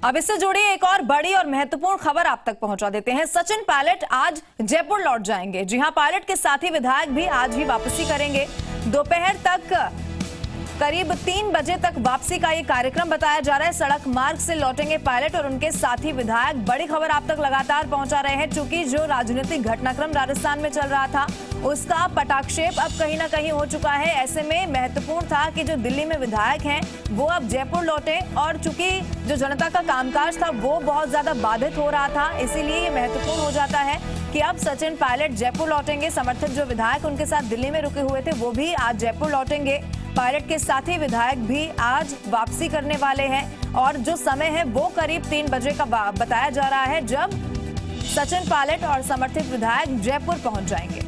अब इससे जुड़ी एक और बड़ी और महत्वपूर्ण खबर आप तक पहुंचा देते हैं। सचिन पायलट आज जयपुर लौट जाएंगे। जी हां, पायलट के साथी विधायक भी आज ही वापसी करेंगे। दोपहर तक करीब 3 बजे तक वापसी का ये कार्यक्रम बताया जा रहा है। सड़क मार्ग से लौटेंगे पायलट और उनके साथी विधायक। बड़ी खबर आप तक लगातार पहुंचा रहे हैं, चूंकि जो राजनीतिक घटनाक्रम राजस्थान में चल रहा था उसका पटाक्षेप अब कहीं ना कहीं हो चुका है। ऐसे में महत्वपूर्ण था कि जो दिल्ली में विधायक हैं वो अब जयपुर लौटे, और चूंकि जो जनता का कामकाज था वो बहुत ज्यादा बाधित हो रहा था, इसीलिए ये महत्वपूर्ण हो जाता है कि अब सचिन पायलट जयपुर लौटेंगे। समर्थक जो विधायक उनके साथ दिल्ली में रुके हुए थे वो भी आज जयपुर लौटेंगे। पायलट के साथी विधायक भी आज वापसी करने वाले हैं और जो समय है वो करीब 3 बजे का बताया जा रहा है, जब सचिन पायलट और समर्थित विधायक जयपुर पहुंच जाएंगे।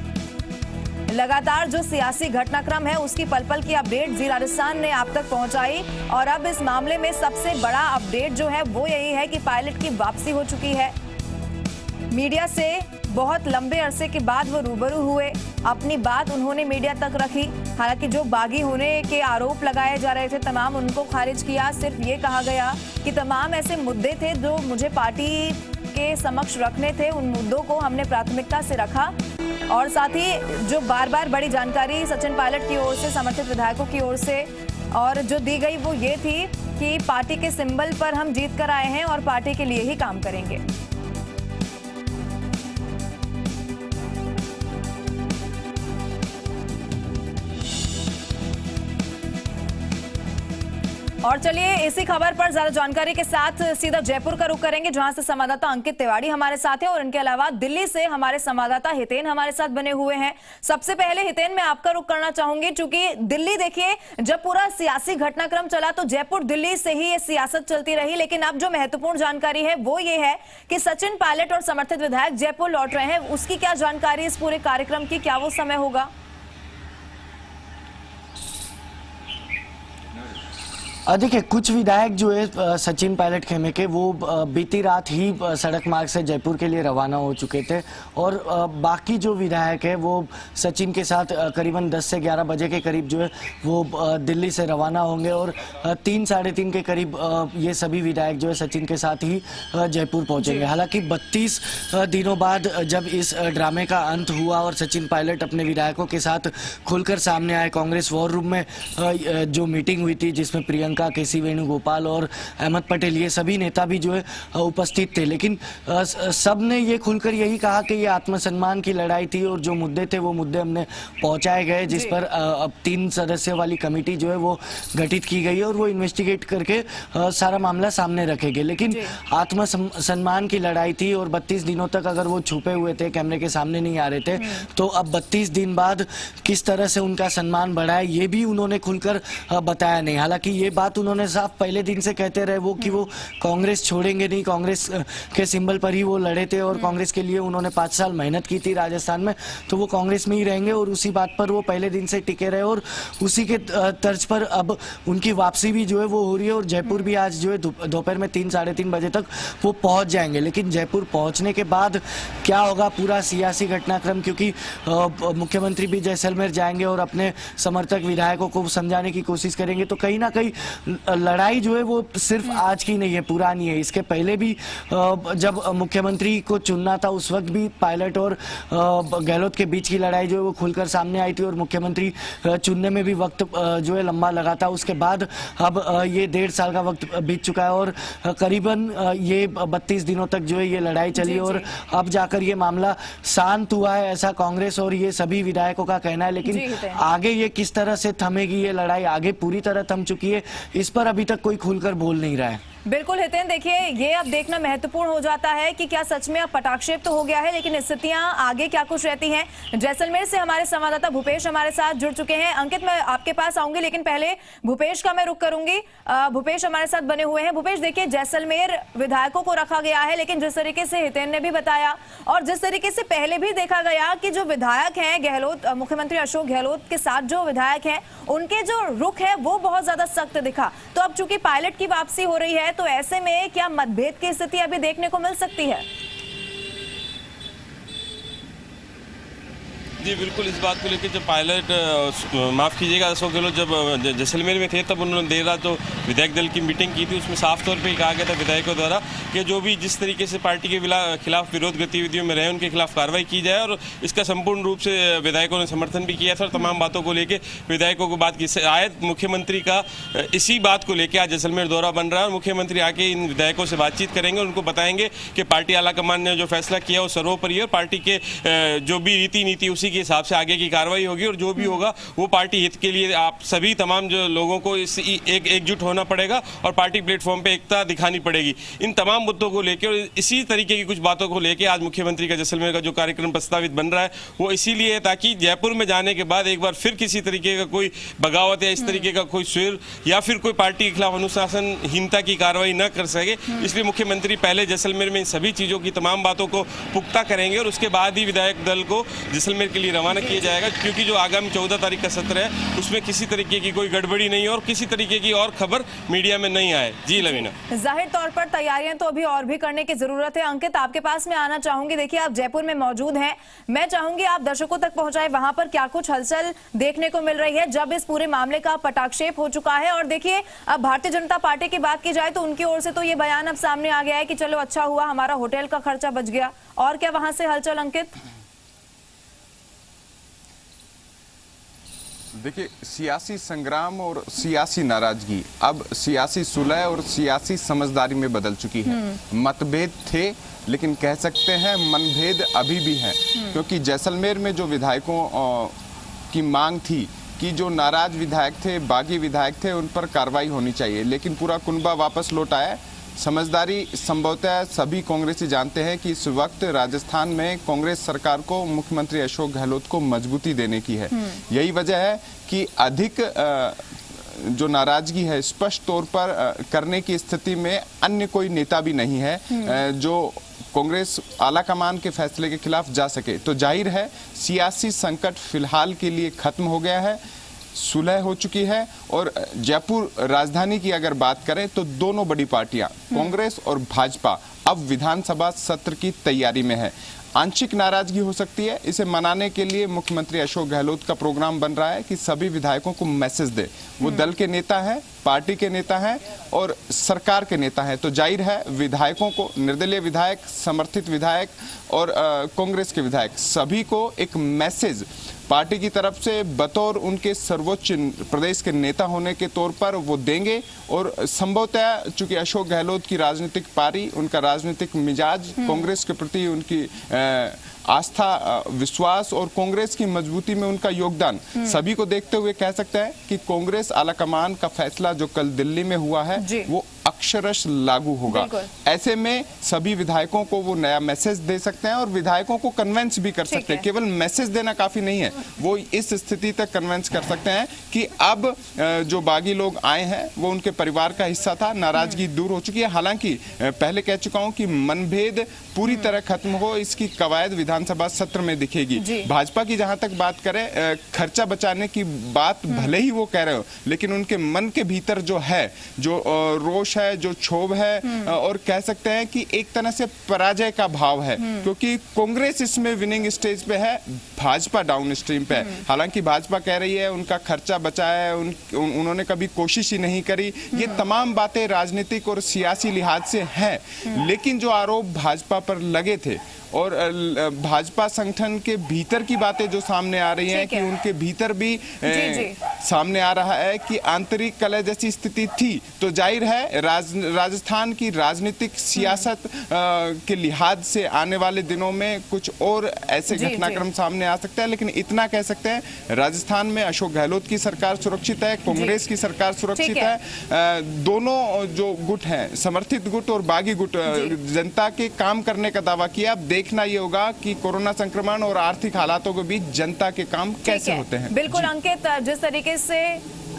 लगातार जो सियासी घटनाक्रम है उसकी पल पल की अपडेट जी राजस्थान ने आप तक पहुंचाई, और अब इस मामले में सबसे बड़ा अपडेट जो है वो यही है कि पायलट की वापसी हो चुकी है। मीडिया से बहुत लंबे अरसे के बाद वो रूबरू हुए, अपनी बात उन्होंने मीडिया तक रखी। हालांकि जो बागी होने के आरोप लगाए जा रहे थे तमाम उनको खारिज किया। सिर्फ ये कहा गया कि तमाम ऐसे मुद्दे थे जो मुझे पार्टी के समक्ष रखने थे, उन मुद्दों को हमने प्राथमिकता से रखा। और साथ ही जो बार बार बड़ी जानकारी सचिन पायलट की ओर से, समर्थित विधायकों की ओर से और जो दी गई वो ये थी कि पार्टी के सिंबल पर हम जीत कर आए हैं और पार्टी के लिए ही काम करेंगे। और चलिए इसी खबर पर ज्यादा जानकारी के साथ सीधा जयपुर का रुख करेंगे, जहां से संवाददाता अंकित तिवारी हमारे साथ है और इनके अलावा दिल्ली से हमारे संवाददाता हितेन हमारे साथ बने हुए हैं। सबसे पहले हितेन, मैं आपका रुख करना चाहूंगी, क्योंकि दिल्ली देखिए जब पूरा सियासी घटनाक्रम चला तो जयपुर दिल्ली से ही ये सियासत चलती रही, लेकिन अब जो महत्वपूर्ण जानकारी है वो ये है कि सचिन पायलट और समर्थित विधायक जयपुर लौट रहे हैं। उसकी क्या जानकारी इस पूरे कार्यक्रम की, क्या वो समय होगा? देखिए, कुछ विधायक जो है सचिन पायलट खेमे के वो बीती रात ही सड़क मार्ग से जयपुर के लिए रवाना हो चुके थे, और बाकी जो विधायक है वो सचिन के साथ करीबन 10 से 11 बजे के करीब जो है वो दिल्ली से रवाना होंगे, और 3 साढ़े 3 के करीब ये सभी विधायक जो है सचिन के साथ ही जयपुर पहुंचेंगे। हालांकि 32 दिनों बाद जब इस ड्रामे का अंत हुआ और सचिन पायलट अपने विधायकों के साथ खुलकर सामने आए, कांग्रेस वॉर रूम में जो मीटिंग हुई थी जिसमें प्रियंका, केसी वेणुगोपाल और अहमद पटेल, ये सभी नेता भी जो है उपस्थित थे, लेकिन सब ने ये खुलकर यही कहा कि ये आत्मसम्मान की लड़ाई थी और जो मुद्दे थे वो मुद्दे हमने पहुंचाए गए, जिस पर अब 3 सदस्यों वाली कमेटी जो है वो गठित की गई है और वो इन्वेस्टिगेट करके सारा मामला सामने रखेंगे। लेकिन आत्मसम्मान की लड़ाई थी और 32 दिनों तक अगर वो छुपे हुए थे, कैमरे के सामने नहीं आ रहे थे, तो अब 32 दिन बाद किस तरह से उनका सम्मान बढ़ा है ये भी उन्होंने खुलकर बताया नहीं। हालांकि ये बात उन्होंने साफ पहले दिन से कहते रहे वो कि वो कांग्रेस छोड़ेंगे नहीं, कांग्रेस के सिंबल पर ही वो लड़े थे और कांग्रेस के लिए उन्होंने 5 साल मेहनत की थी राजस्थान में, तो वो कांग्रेस में ही रहेंगे और उसी बात पर वो पहले दिन से टिके रहे, और उसी के तर्ज पर अब उनकी वापसी भी जो है वो हो रही है। और जयपुर भी आज जो है दोपहर में 3 साढ़े 3 बजे तक वो पहुंच जाएंगे। लेकिन जयपुर पहुंचने के बाद क्या होगा पूरा सियासी घटनाक्रम, क्योंकि मुख्यमंत्री भी जैसलमेर जाएंगे और अपने समर्थक विधायकों को समझाने की कोशिश करेंगे, तो कहीं ना कहीं लड़ाई जो है वो सिर्फ आज की नहीं है, पुरानी है। इसके पहले भी जब मुख्यमंत्री को चुनना था उस वक्त भी पायलट और गहलोत के बीच की लड़ाई जो है वो खुलकर सामने आई थी और मुख्यमंत्री चुनने में भी वक्त जो है लंबा लगा था। उसके बाद अब ये 1.5 साल का वक्त बीत चुका है और करीबन ये 32 दिनों तक जो है ये लड़ाई चली और अब जाकर ये मामला शांत हुआ है, ऐसा कांग्रेस और ये सभी विधायकों का कहना है। लेकिन आगे ये किस तरह से थमेगी ये लड़ाई, आगे पूरी तरह थम चुकी है, इस पर अभी तक कोई खुलकर बोल नहीं रहा है। बिल्कुल हितेन, देखिए ये अब देखना महत्वपूर्ण हो जाता है कि क्या सच में अब पटाक्षेप तो हो गया है, लेकिन स्थितियां आगे क्या कुछ रहती हैं। जैसलमेर से हमारे संवाददाता भूपेश हमारे साथ जुड़ चुके हैं। अंकित, मैं आपके पास आऊंगी, लेकिन पहले भूपेश का मैं रुख करूंगी। भूपेश हमारे साथ बने हुए हैं। भूपेश, देखिए जैसलमेर विधायकों को रखा गया है, लेकिन जिस तरीके से हितेन ने भी बताया और जिस तरीके से पहले भी देखा गया कि जो विधायक हैं गहलोत, मुख्यमंत्री अशोक गहलोत के साथ जो विधायक हैं उनके जो रुख है वो बहुत ज्यादा सख्त दिखा। तो अब चूंकि पायलट की वापसी हो रही है तो ऐसे में क्या मतभेद की स्थिति अभी देखने को मिल सकती है? जी बिल्कुल, इस बात को लेकर जब पायलट माफ़ कीजिएगा अशोक गहलोत जब जैसलमेर में थे तब उन्होंने देर रात जो विधायक दल की मीटिंग की थी उसमें साफ तौर पे कहा गया था विधायकों द्वारा कि जो भी जिस तरीके से पार्टी के खिलाफ विरोध गतिविधियों में रहे उनके खिलाफ कार्रवाई की जाए, और इसका संपूर्ण रूप से विधायकों ने समर्थन भी किया था और तमाम बातों को लेकर विधायकों को बात की। शायद मुख्यमंत्री का इसी बात को लेकर आज जैसलमेर दौरा बन रहा है और मुख्यमंत्री आके इन विधायकों से बातचीत करेंगे, उनको बताएंगे कि पार्टी आलाकमान ने जो फैसला किया वो सर्वोपरि है और पार्टी के जो भी रीति नीति उसी के हिसाब से आगे की कार्रवाई होगी और जो भी होगा वो पार्टी हित के लिए आप सभी तमाम जो लोगों को एकजुट होना पड़ेगा और पार्टी प्लेटफॉर्म पे एकता दिखानी पड़ेगी। इन तमाम मुद्दों को लेकर और इसी तरीके की कुछ बातों को लेकर आज मुख्यमंत्री का जैसलमेर का जो कार्यक्रम प्रस्तावित बन रहा है वो इसीलिए है ताकि जयपुर में जाने के बाद एक बार फिर किसी तरीके का कोई बगावत या इस तरीके का कोई सुर या फिर कोई पार्टी के खिलाफ अनुशासनहीनता की कार्रवाई न कर सके। इसलिए मुख्यमंत्री पहले जैसलमेर में इन सभी चीजों की तमाम बातों को पुख्ता करेंगे और उसके बाद ही विधायक दल को जैसलमेर के लिए रवाना किया जाएगा, क्योंकि जो आगामी 14 तारीख का सत्र है उसमें किसी तरीके की कोई गड़बड़ी नहीं है और किसी तरीके की और खबर मीडिया में नहीं आए। जी लवीना, जाहिर तौर पर तैयारियां तो अभी और भी करने की जरूरत है। अंकित, आपके पास मैं आना चाहूंगी। देखिए, आप जयपुर में मौजूद हैं, मैं चाहूंगी आप दर्शकों तक पहुंचाएं वहां पर क्या कुछ हलचल देखने को मिल रही है जब इस पूरे मामले का पटाक्षेप हो चुका है। और देखिए, अब भारतीय जनता पार्टी की बात की जाए तो उनकी ओर से तो ये बयान अब सामने आ गया है कि चलो अच्छा हुआ हमारा होटल का खर्चा बच गया। और क्या वहां से हलचल अंकित? देखिए, सियासी संग्राम और सियासी नाराजगी अब सियासी सुलह और सियासी समझदारी में बदल चुकी है। मतभेद थे लेकिन कह सकते हैं मनभेद अभी भी हैं, क्योंकि जैसलमेर में जो विधायकों की मांग थी कि जो नाराज विधायक थे, बागी विधायक थे, उन पर कार्रवाई होनी चाहिए, लेकिन पूरा कुनबा वापस लौट आया। समझदारी संभवतः सभी कांग्रेसी जानते हैं कि इस वक्त राजस्थान में कांग्रेस सरकार को मुख्यमंत्री अशोक गहलोत को मजबूती देने की है। यही वजह है कि अधिक जो नाराजगी है स्पष्ट तौर पर करने की स्थिति में अन्य कोई नेता भी नहीं है जो कांग्रेस आलाकमान के फैसले के खिलाफ जा सके। तो जाहिर है सियासी संकट फिलहाल के लिए खत्म हो गया है, सुलह हो चुकी है। और जयपुर राजधानी की अगर बात करें तो दोनों बड़ी पार्टियां कांग्रेस और भाजपा अब विधानसभा सत्र की तैयारी में है। आंशिक नाराजगी हो सकती है, इसे मनाने के लिए मुख्यमंत्री अशोक गहलोत का प्रोग्राम बन रहा है कि सभी विधायकों को मैसेज दे। वो दल के नेता हैं, पार्टी के नेता हैं और सरकार के नेता हैं, तो जाहिर है विधायकों को, निर्दलीय विधायक, समर्थित विधायक और कांग्रेस के विधायक सभी को एक मैसेज पार्टी की तरफ से बतौर उनके सर्वोच्च प्रदेश के नेता होने के तौर पर वो देंगे। और संभवतः चूंकि अशोक गहलोत की राजनीतिक पारी, उनका राजनीतिक मिजाज, कांग्रेस के प्रति उनकी आस्था, विश्वास और कांग्रेस की मजबूती में उनका योगदान सभी को देखते हुए कह सकते हैं कि कांग्रेस आलाकमान का फैसला जो कल दिल्ली में हुआ है वो अक्षरश लागू होगा। ऐसे में सभी विधायकों को वो नया मैसेज दे सकते हैं और विधायकों को कन्विंस भी कर सकते हैं। केवल मैसेज देना काफी नहीं है, वो इस स्थिति तक कन्विंस कर सकते हैं कि अब जो बागी लोग आए हैं वो उनके परिवार का हिस्सा था, नाराजगी दूर हो चुकी है। हालांकि पहले कह चुका हूं कि मनभेद पूरी तरह खत्म हो इसकी कवायद विधानसभा सत्र में दिखेगी। भाजपा की जहां तक बात करें, खर्चा बचाने की बात भले ही वो कह रहे हो, लेकिन उनके मन के भीतर जो है, जो रोष है, जो क्षोभ है और कह सकते हैं कि एक तरह से पराजय का भाव है, क्योंकि कांग्रेस इसमें विनिंग स्टेज पे है, भाजपा डाउन स्ट्रीम पे है। हालांकि भाजपा कह रही है उनका खर्चा बचा है, उन्होंने कभी कोशिश ही नहीं करी। ये तमाम बातें राजनीतिक और सियासी लिहाज से हैं, लेकिन जो आरोप भाजपा पर लगे थे और भाजपा संगठन के भीतर की बातें जो सामने आ रही हैं कि उनके भीतर भी सामने आ रहा है कि आंतरिक कलह जैसी स्थिति थी, तो जाहिर है राजस्थान की राजनीतिक सियासत के लिहाज से आने वाले दिनों में कुछ और ऐसे घटनाक्रम सामने आ सकते हैं। लेकिन इतना कह सकते हैं राजस्थान में अशोक गहलोत की सरकार सुरक्षित है, कांग्रेस की सरकार सुरक्षित है। दोनों जो गुट हैं, समर्थित गुट और बागी गुट, जनता के काम करने का दावा किया। देखना ये होगा कि कोरोना संक्रमण और आर्थिक हालातों के बीच जनता के काम कैसे होते हैं। बिल्कुल अंकित, जिस तरीके से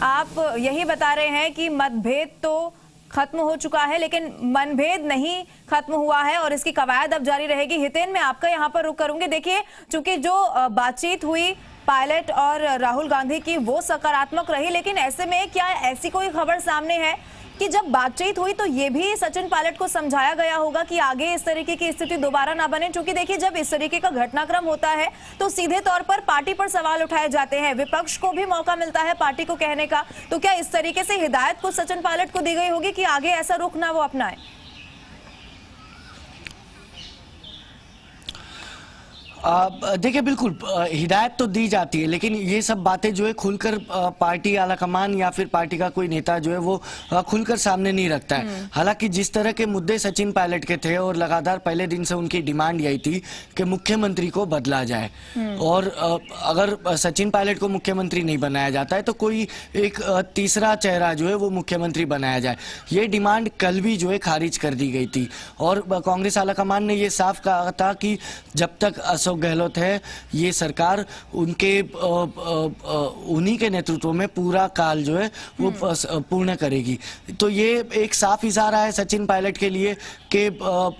आप यही बता रहे हैं कि मतभेद तो खत्म हो चुका है लेकिन मनभेद नहीं खत्म हुआ है और इसकी कवायद अब जारी रहेगी। हितेन, मैं आपका यहाँ पर रुक करूंगी। देखिए, चूंकि जो बातचीत हुई पायलट और राहुल गांधी की वो सकारात्मक रही, लेकिन ऐसे में क्या ऐसी कोई खबर सामने है कि जब बातचीत हुई तो ये भी सचिन पायलट को समझाया गया होगा कि आगे इस तरीके की स्थिति दोबारा ना बने, क्योंकि देखिए जब इस तरीके का घटनाक्रम होता है तो सीधे तौर पर पार्टी पर सवाल उठाए जाते हैं, विपक्ष को भी मौका मिलता है पार्टी को कहने का। तो क्या इस तरीके से हिदायत को सचिन पायलट को दी गई होगी कि आगे ऐसा रुख ना वो अपनाए? देखिए बिल्कुल हिदायत तो दी जाती है, लेकिन ये सब बातें जो है खुलकर पार्टी आलाकमान या फिर पार्टी का कोई नेता जो है वो खुलकर सामने नहीं रखता है। हालांकि जिस तरह के मुद्दे सचिन पायलट के थे और लगातार पहले दिन से उनकी डिमांड यही थी कि मुख्यमंत्री को बदला जाए, और अगर सचिन पायलट को मुख्यमंत्री नहीं बनाया जाता है तो कोई एक तीसरा चेहरा जो है वो मुख्यमंत्री बनाया जाए, ये डिमांड कल भी जो है खारिज कर दी गई थी। और कांग्रेस आलाकमान ने ये साफ कहा था कि जब तक अशोक गहलोत है ये सरकार उनके उन्हीं के नेतृत्व में पूरा काल जो है वो पूर्ण करेगी। तो ये एक साफ इशारा है सचिन पायलट के लिए कि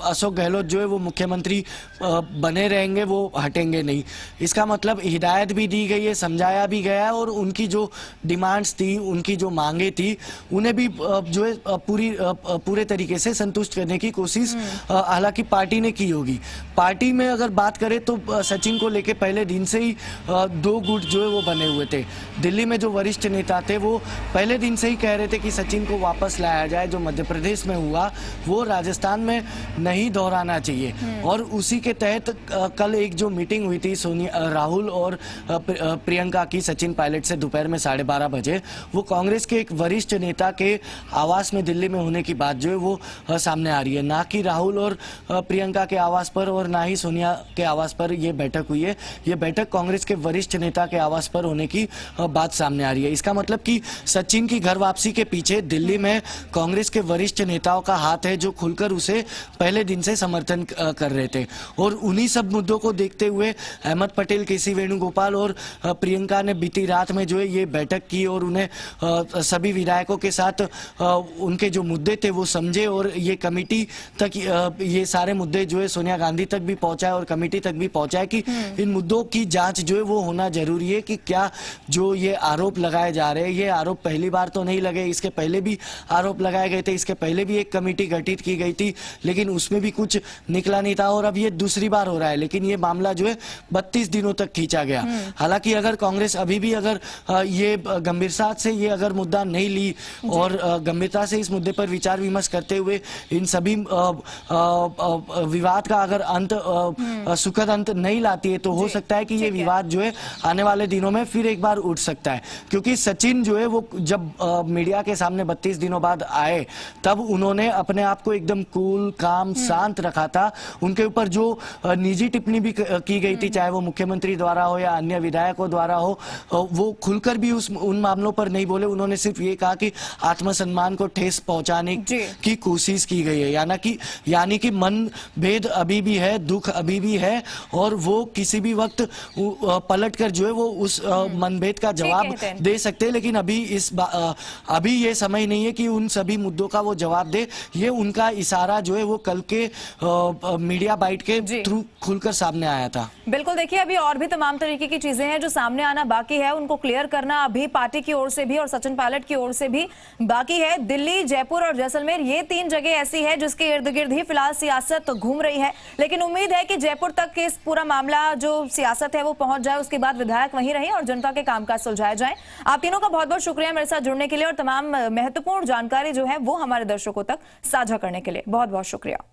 अशोक गहलोत जो है वो मुख्यमंत्री बने रहेंगे, वो हटेंगे नहीं। इसका मतलब हिदायत भी दी गई है, समझाया भी गया है, और उनकी जो डिमांड्स थी, उनकी जो मांगे थी, उन्हें भी जो है पूरे तरीके से संतुष्ट करने की कोशिश हालांकि पार्टी ने की होगी। पार्टी में अगर बात करें तो सचिन को लेके पहले दिन से ही दो गुट जो है वो बने हुए थे। दिल्ली में जो वरिष्ठ नेता थे वो पहले दिन से ही कह रहे थे कि सचिन को वापस लाया जाए, जो मध्य प्रदेश में हुआ वो राजस्थान में नहीं दोहराना चाहिए। और उसी के तहत कल एक जो मीटिंग हुई थी राहुल और प्रियंका की सचिन पायलट से दोपहर में 12:30 बजे, वो कांग्रेस के एक वरिष्ठ नेता के आवास में दिल्ली में होने की बात जो है वो सामने आ रही है। ना कि राहुल और प्रियंका के आवास पर और ना ही सोनिया के आवास पर ये बैठक हुई है। ये बैठक कांग्रेस के वरिष्ठ नेता के आवास पर होने की बात सामने आ रही है। इसका मतलब कि सचिन की घर वापसी के पीछे दिल्ली में कांग्रेस के वरिष्ठ नेताओं का हाथ है, जो खुलकर उसे पहले दिन से समर्थन कर रहे थे। और उन्हीं सब मुद्दों को देखते हुए अहमद पटेल, केसी वेणुगोपाल और प्रियंका ने बीती रात में जो है ये बैठक की और उन्हें सभी विधायकों के साथ उनके जो मुद्दे थे वो समझे, और ये कमेटी तक ये सारे मुद्दे जो है सोनिया गांधी तक भी पहुंचाए और कमेटी तक भी पहुंचा है कि इन मुद्दों की जांच जो है वो होना जरूरी है कि क्या जो ये आरोप लगाए जा रहे हैं, ये आरोप पहली बार तो नहीं लगे, इसके पहले भी आरोप लगाए गए थे, इसके पहले भी एक कमेटी गठित की गई थी लेकिन उसमें भी कुछ निकला नहीं था, और अब ये दूसरी बार हो रहा है। लेकिन ये मामला जो है 32 दिनों तक खींचा गया। हालांकि अगर कांग्रेस अभी भी अगर ये गंभीरता से ये अगर मुद्दा नहीं ली और गंभीरता से इस मुद्दे पर विचार विमर्श करते हुए इन सभी विवाद का अगर अंत सुखद अंत नहीं लाती है तो हो सकता है कि ये विवाद जो है आने वाले दिनों में फिर एक बार उठ सकता है। क्योंकि सचिन जो है वो जब मीडिया के सामने 32 दिनों बाद आए तब उन्होंने अपने आप को एकदम कूल, काम, शांत रखा था। उनके ऊपर जो निजी टिप्पणी भी की गई थी, चाहे वो मुख्यमंत्री द्वारा हो या अन्य विधायकों द्वारा हो, वो खुलकर भी उन मामलों पर नहीं बोले। उन्होंने सिर्फ ये कहा कि आत्मसम्मान को ठेस पहुंचाने की कोशिश की गई है, यानी कि मन भेद अभी भी है, दुख अभी भी है, और वो किसी भी वक्त पलटकर जो है वो उस मनभेद का जवाब दे सकते हैं। लेकिन अभी ये समय नहीं है कि उन सभी मुद्दों का वो जवाब दे। ये उनका इशारा जो है वो कल के मीडिया बाइट के थ्रू खुलकर सामने आया था। बिल्कुल, देखिए अभी और भी तमाम तरीके की चीजें हैं जो सामने आना बाकी है, उनको क्लियर करना अभी पार्टी की ओर से भी और सचिन पायलट की ओर से भी बाकी है। दिल्ली, जयपुर और जैसलमेर, ये 3 जगह ऐसी है जिसके इर्द गिर्द ही फिलहाल सियासत घूम रही है। लेकिन उम्मीद है कि जयपुर तक इस पूरा मामला जो सियासत है वो पहुंच जाए, उसके बाद विधायक वहीं रहे और जनता के कामकाज सुलझाए जाएं। आप तीनों का बहुत बहुत शुक्रिया मेरे साथ जुड़ने के लिए और तमाम महत्वपूर्ण जानकारी जो है वो हमारे दर्शकों तक साझा करने के लिए। बहुत बहुत शुक्रिया।